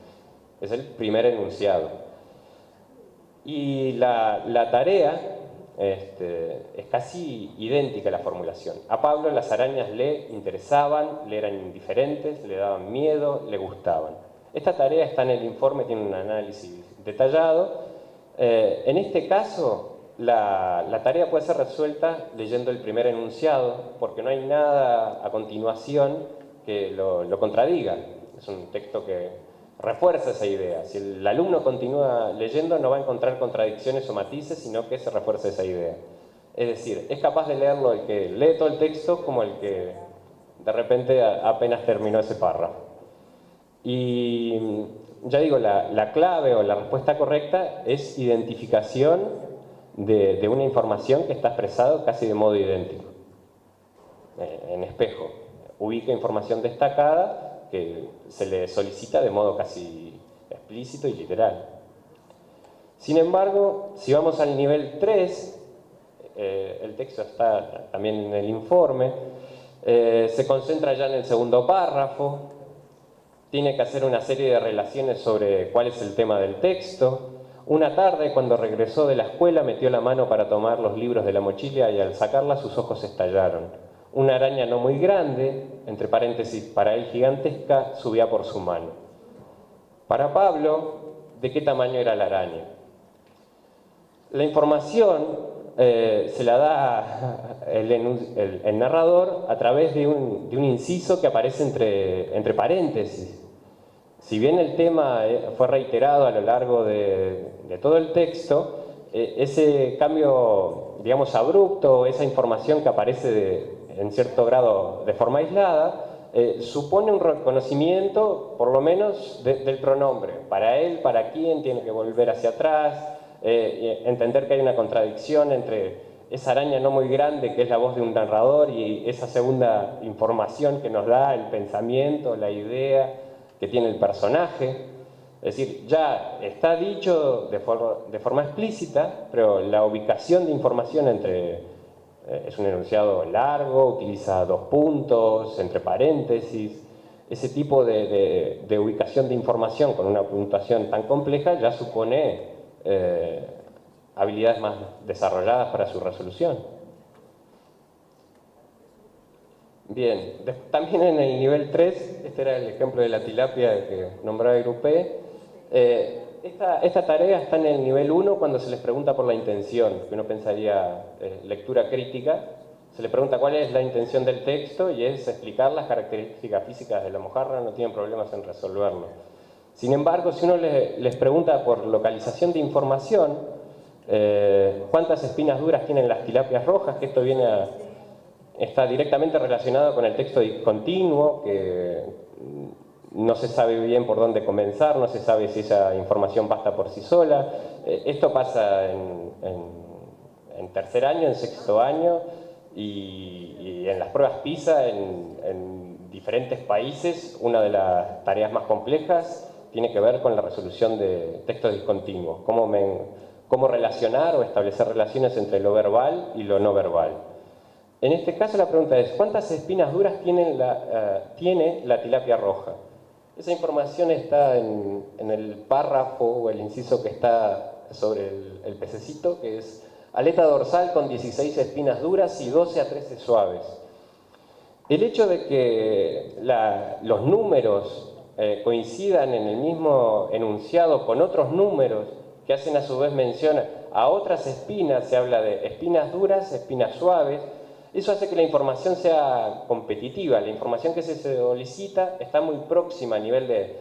Es el primer enunciado. Y la tarea es casi idéntica a la formulación. A Pablo las arañas le interesaban, le eran indiferentes, le daban miedo, le gustaban. Esta tarea está en el informe, tiene un análisis detallado. En este caso, la tarea puede ser resuelta leyendo el primer enunciado, porque no hay nada a continuación que lo contradiga. Es un texto que refuerza esa idea. Si el alumno continúa leyendo, no va a encontrar contradicciones o matices, sino que se refuerza esa idea. Es decir, es capaz de leerlo el que lee todo el texto como el que de repente apenas terminó ese párrafo. Y ya digo, la clave o la respuesta correcta es identificación de una información que está expresada casi de modo idéntico, en espejo. Ubica información destacada que se le solicita de modo casi explícito y literal. Sin embargo, si vamos al nivel 3, el texto está también en el informe, se concentra ya en el segundo párrafo, tiene que hacer una serie de relaciones sobre cuál es el tema del texto. Una tarde, cuando regresó de la escuela, metió la mano para tomar los libros de la mochila y al sacarla sus ojos estallaron. Una araña no muy grande, entre paréntesis, para él gigantesca, subía por su mano. Para Pablo, ¿de qué tamaño era la araña? La información se la da el narrador a través de un inciso que aparece entre paréntesis. Si bien el tema fue reiterado a lo largo de todo el texto, ese cambio, digamos, abrupto, esa información que aparece en cierto grado de forma aislada, supone un reconocimiento, por lo menos, del pronombre. Para él, para quién, tiene que volver hacia atrás, entender que hay una contradicción entre esa araña no muy grande, que es la voz de un narrador, y esa segunda información que nos da el pensamiento, la idea que tiene el personaje. Es decir, ya está dicho de forma explícita, pero la ubicación de información es un enunciado largo, utiliza 2 puntos, entre paréntesis. Ese tipo de ubicación de información con una puntuación tan compleja ya supone habilidades más desarrolladas para su resolución. Bien, también en el nivel 3, este era el ejemplo de la tilapia que nombraba Grupé. Esta tarea está en el nivel 1 cuando se les pregunta por la intención, que uno pensaría lectura crítica. Se les pregunta cuál es la intención del texto y es explicar las características físicas de la mojarra, no tienen problemas en resolverlo. Sin embargo, si uno les pregunta por localización de información, cuántas espinas duras tienen las tilapias rojas, que esto está directamente relacionado con el texto discontinuo, que no se sabe bien por dónde comenzar, no se sabe si esa información basta por sí sola. Esto pasa en tercer año, en sexto año y en las pruebas PISA en diferentes países. Una de las tareas más complejas tiene que ver con la resolución de textos discontinuos, cómo relacionar o establecer relaciones entre lo verbal y lo no verbal. En este caso la pregunta es, ¿cuántas espinas duras tiene la tilapia roja? Esa información está en el párrafo o el inciso que está sobre el pececito, que es aleta dorsal con 16 espinas duras y 12 a 13 suaves. El hecho de que los números coincidan en el mismo enunciado con otros números que hacen a su vez mención a otras espinas, se habla de espinas duras, espinas suaves. Eso hace que la información sea competitiva. La información que se solicita está muy próxima a nivel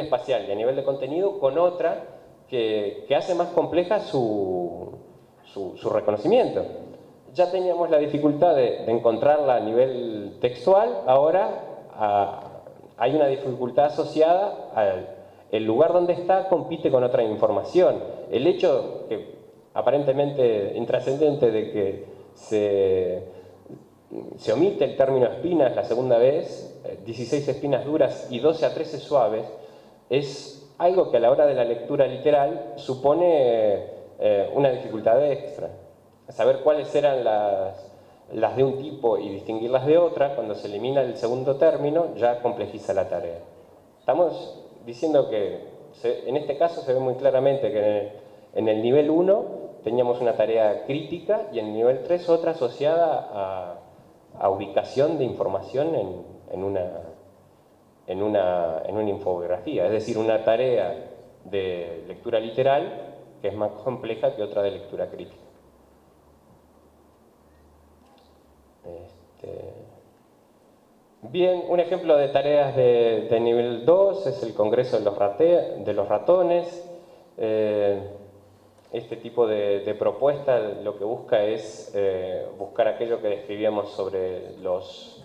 espacial y a nivel de contenido con otra que hace más compleja su reconocimiento. Ya teníamos la dificultad de encontrarla a nivel textual, ahora hay una dificultad asociada al lugar donde está, compite con otra información. El hecho que aparentemente intrascendente de que se omite el término espinas la segunda vez, 16 espinas duras y 12 a 13 suaves, es algo que a la hora de la lectura literal supone una dificultad extra. Saber cuáles eran las de un tipo y distinguirlas de otra, cuando se elimina el segundo término, ya complejiza la tarea. Estamos diciendo que en este caso se ve muy claramente que en el nivel 1 teníamos una tarea crítica y en el nivel 3 otra asociada a ubicación de información en una infografía, es decir, una tarea de lectura literal que es más compleja que otra de lectura crítica. Bien, un ejemplo de tareas de nivel 2 es el Congreso de los Ratones. Este tipo de propuesta lo que busca es buscar aquello que describíamos sobre los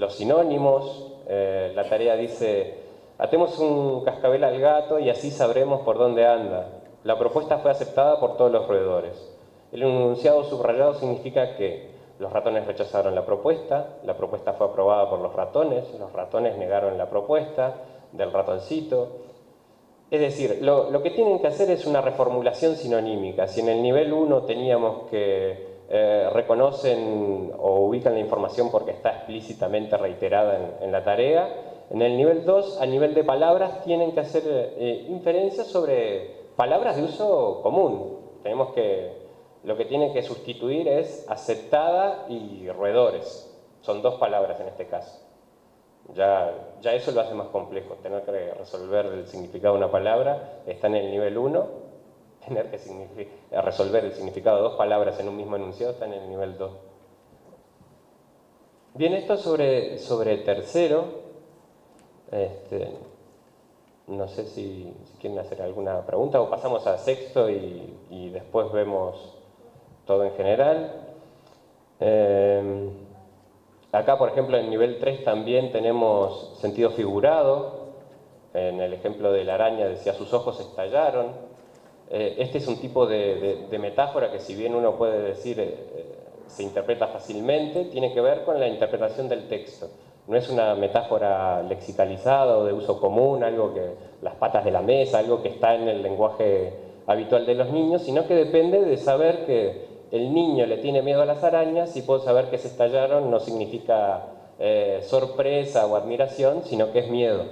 sinónimos. La tarea dice, atemos un cascabel al gato y así sabremos por dónde anda. La propuesta fue aceptada por todos los roedores. El enunciado subrayado significa que los ratones rechazaron la propuesta fue aprobada por los ratones negaron la propuesta del ratoncito. Es decir, lo que tienen que hacer es una reformulación sinonímica. Si en el nivel 1 teníamos que reconocen o ubican la información porque está explícitamente reiterada en la tarea, en el nivel 2, a nivel de palabras, tienen que hacer inferencias sobre palabras de uso común. Lo que tienen que sustituir es aceptada y roedores. Son 2 palabras en este caso. Ya eso lo hace más complejo. Tener que resolver el significado de una palabra está en el nivel 1. Tener que resolver el significado de 2 palabras en un mismo enunciado está en el nivel 2. Bien, esto sobre tercero. No sé si quieren hacer alguna pregunta o pasamos a sexto y después vemos todo en general. Acá, por ejemplo, en nivel 3 también tenemos sentido figurado. En el ejemplo de la araña decía, sus ojos estallaron. Este es un tipo de metáfora que, si bien uno puede decir se interpreta fácilmente, tiene que ver con la interpretación del texto. no es una metáfora lexicalizada o de uso común, algo que las patas de la mesa, algo que está en el lenguaje habitual de los niños, sino que depende de saber que el niño le tiene miedo a las arañas y puedo saber que se estallaron no significa sorpresa o admiración, sino que es miedo.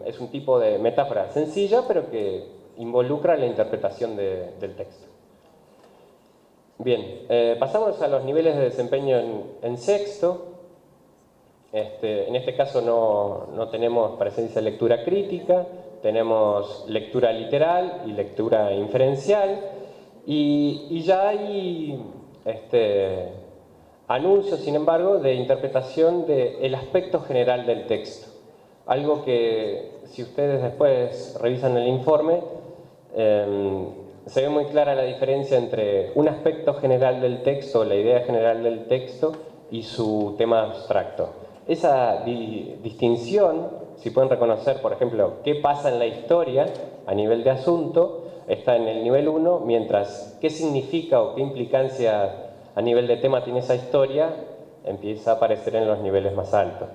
Es un tipo de metáfora sencilla, pero que involucra la interpretación del texto. Bien, pasamos a los niveles de desempeño en sexto. En este caso no tenemos presencia de lectura crítica, tenemos lectura literal y lectura inferencial, y ya hay anuncios, sin embargo, de interpretación del aspecto general del texto. Algo que, si ustedes después revisan el informe, se ve muy clara la diferencia entre un aspecto general del texto, la idea general del texto, y su tema abstracto. Esa distinción, si pueden reconocer, por ejemplo, qué pasa en la historia a nivel de asunto, está en el nivel 1, mientras qué significa o qué implicancia a nivel de tema tiene esa historia, empieza a aparecer en los niveles más altos.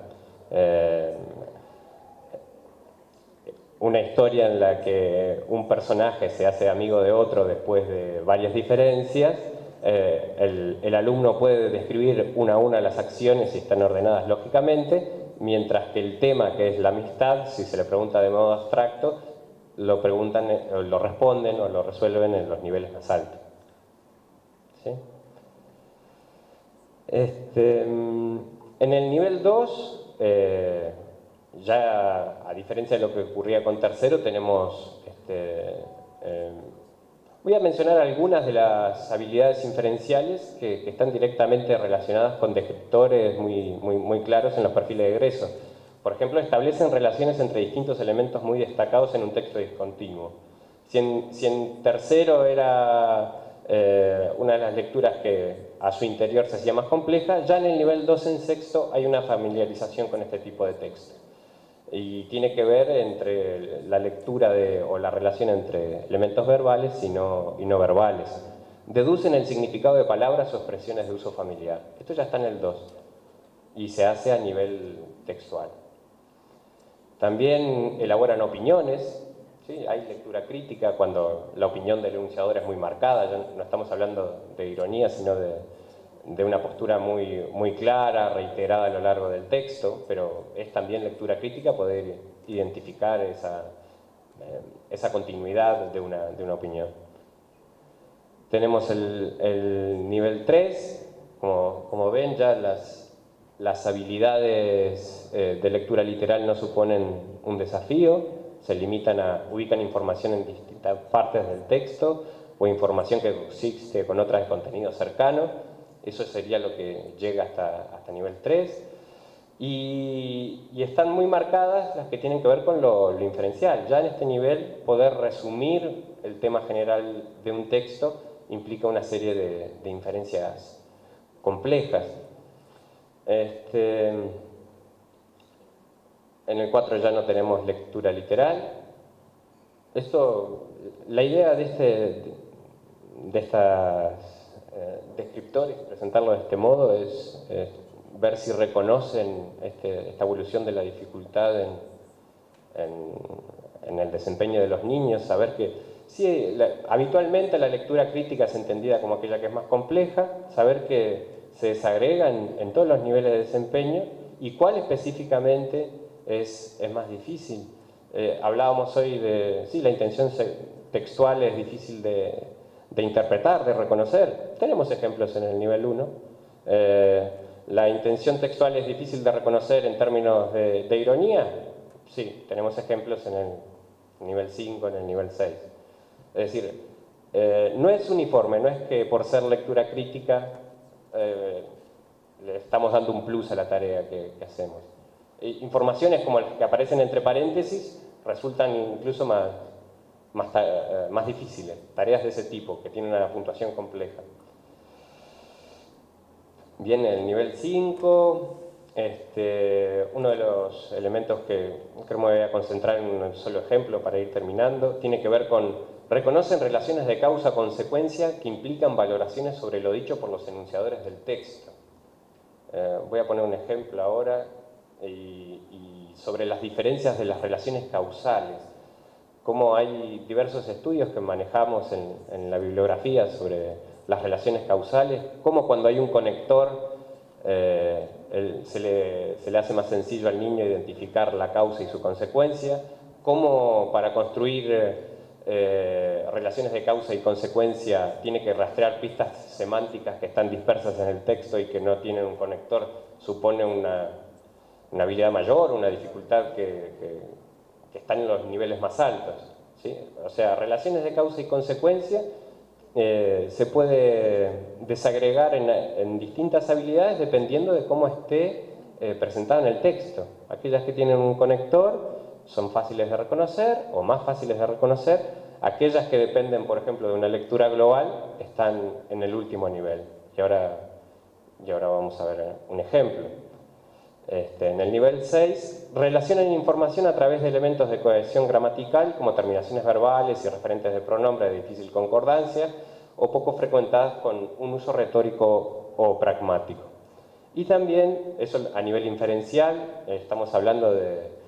Una historia en la que un personaje se hace amigo de otro después de varias diferencias, el alumno puede describir una a una las acciones si están ordenadas lógicamente, mientras que el tema, que es la amistad, si se le pregunta de modo abstracto, lo responden o lo resuelven en los niveles más altos. ¿Sí? En el nivel 2, ya a diferencia de lo que ocurría con tercero, tenemos voy a mencionar algunas de las habilidades inferenciales que están directamente relacionadas con descriptores muy claros en los perfiles de egreso. Por ejemplo, establecen relaciones entre distintos elementos muy destacados en un texto discontinuo. Si en tercero era una de las lecturas que a su interior se hacía más compleja, ya en el nivel 2 en sexto hay una familiarización con este tipo de texto. Y tiene que ver entre la lectura o la relación entre elementos verbales y no verbales. Deducen el significado de palabras o expresiones de uso familiar. Esto ya está en el 2 y se hace a nivel textual. También elaboran opiniones. ¿Sí? Hay lectura crítica cuando la opinión del enunciador es muy marcada. Ya no estamos hablando de ironía, sino de una postura muy clara, reiterada a lo largo del texto, pero es también lectura crítica poder identificar esa continuidad de una opinión. Tenemos el nivel 3, como ven ya las habilidades de lectura literal no suponen un desafío, se limitan ubican información en distintas partes del texto o información que coexiste con otras de contenido cercano. Eso sería lo que llega hasta nivel 3. Y están muy marcadas las que tienen que ver con lo inferencial. Ya en este nivel, poder resumir el tema general de un texto implica una serie de inferencias complejas. En el 4 ya no tenemos lectura literal. La idea de estas descriptores, presentarlo de este modo, es ver si reconocen esta evolución de la dificultad en el desempeño de los niños, saber que sí, habitualmente la lectura crítica es entendida como aquella que es más compleja, saber que se desagrega en todos los niveles de desempeño y cuál específicamente es más difícil. Hablábamos hoy de, sí, la intención textual es difícil de interpretar, de reconocer. Tenemos ejemplos en el nivel 1. La intención textual es difícil de reconocer en términos de ironía. Sí, tenemos ejemplos en el nivel 5, en el nivel 6. Es decir, no es uniforme, no es que por ser lectura crítica le estamos dando un plus a la tarea que hacemos. Informaciones como las que aparecen entre paréntesis resultan incluso más difíciles, tareas de ese tipo, que tienen una puntuación compleja. Bien, el nivel 5, uno de los elementos que creo me voy a concentrar en un solo ejemplo para ir terminando, tiene que ver con reconocen relaciones de causa-consecuencia que implican valoraciones sobre lo dicho por los enunciadores del texto. Voy a poner un ejemplo ahora y sobre las diferencias de las relaciones causales. Cómo hay diversos estudios que manejamos en la bibliografía sobre las relaciones causales, cómo cuando hay un conector se le hace más sencillo al niño identificar la causa y su consecuencia, cómo para construir relaciones de causa y consecuencia tiene que rastrear pistas semánticas que están dispersas en el texto y que no tienen un conector, supone una habilidad mayor, una dificultad que están en los niveles más altos, ¿sí? O sea, relaciones de causa y consecuencia se puede desagregar en distintas habilidades dependiendo de cómo esté presentado en el texto. Aquellas que tienen un conector son fáciles de reconocer o más fáciles de reconocer. Aquellas que dependen, por ejemplo, de una lectura global están en el último nivel. Y ahora vamos a ver un ejemplo. En el nivel 6, relacionan información a través de elementos de cohesión gramatical como terminaciones verbales y referentes de pronombre de difícil concordancia o poco frecuentadas con un uso retórico o pragmático. Y también, eso a nivel inferencial, estamos hablando de...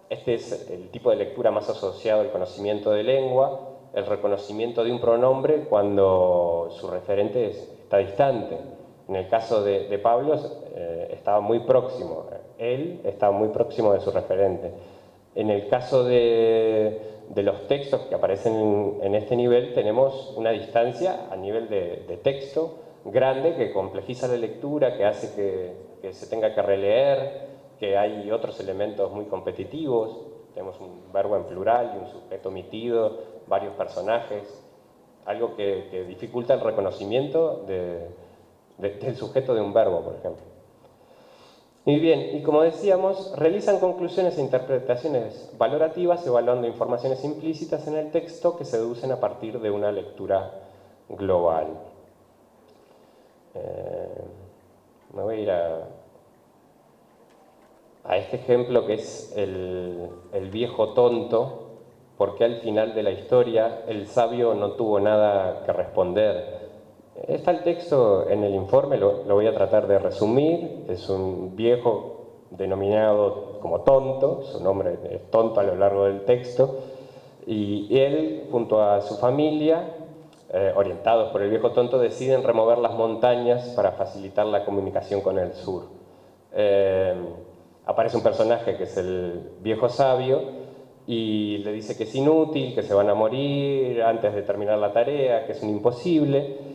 Este es el tipo de lectura más asociado al conocimiento de lengua, el reconocimiento de un pronombre cuando su referente está distante. En el caso de Pablo, estaba muy próximo. Él estaba muy próximo de su referente. En el caso de los textos que aparecen en este nivel, tenemos una distancia a nivel de texto grande que complejiza la lectura, que hace que se tenga que releer, que hay otros elementos muy competitivos. Tenemos un verbo en plural y un sujeto omitido, varios personajes, algo que dificulta el reconocimiento del sujeto de un verbo, por ejemplo. Y bien, y como decíamos, realizan conclusiones e interpretaciones valorativas evaluando informaciones implícitas en el texto que se deducen a partir de una lectura global. Me voy a ir a este ejemplo que es el viejo tonto, porque al final de la historia el sabio no tuvo nada que responder. Está el texto en el informe, lo voy a tratar de resumir. Es un viejo denominado como tonto, su nombre es tonto a lo largo del texto, y él, junto a su familia, orientados por el viejo tonto, deciden remover las montañas para facilitar la comunicación con el sur. Aparece un personaje que es el viejo sabio y le dice que es inútil, que se van a morir antes de terminar la tarea, que es un imposible.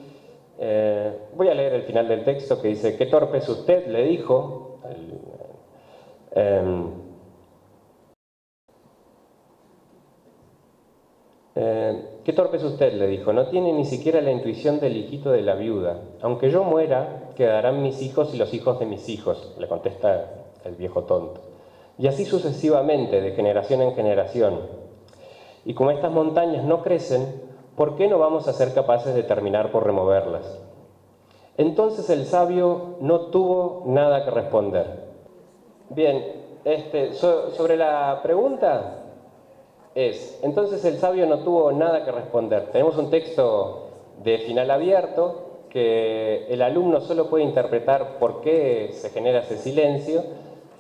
Voy a leer el final del texto que dice: «¿Qué torpe es usted?», le dijo. «¿Qué torpe es usted?», le dijo. «No tiene ni siquiera la intuición del hijito de la viuda. Aunque yo muera, quedarán mis hijos y los hijos de mis hijos», le contesta el viejo tonto. «Y así sucesivamente, de generación en generación. Y como estas montañas no crecen, ¿por qué no vamos a ser capaces de terminar por removerlas?». Entonces el sabio no tuvo nada que responder. Bien, sobre la pregunta entonces el sabio no tuvo nada que responder. Tenemos un texto de final abierto que el alumno solo puede interpretar por qué se genera ese silencio.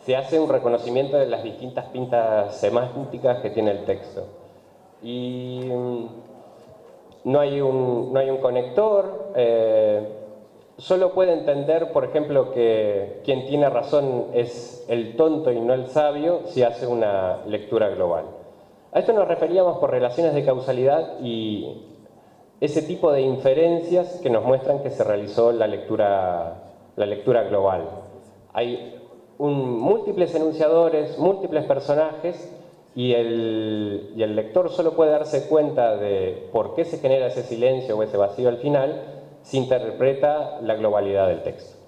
Se hace un reconocimiento de las distintas pintas semánticas que tiene el texto. Y no hay un conector, solo puede entender, por ejemplo, que quien tiene razón es el tonto y no el sabio si hace una lectura global. A esto nos referíamos por relaciones de causalidad y ese tipo de inferencias que nos muestran que se realizó la lectura global. Hay múltiples enunciadores, múltiples personajes, y el lector solo puede darse cuenta de por qué se genera ese silencio o ese vacío al final si interpreta la globalidad del texto.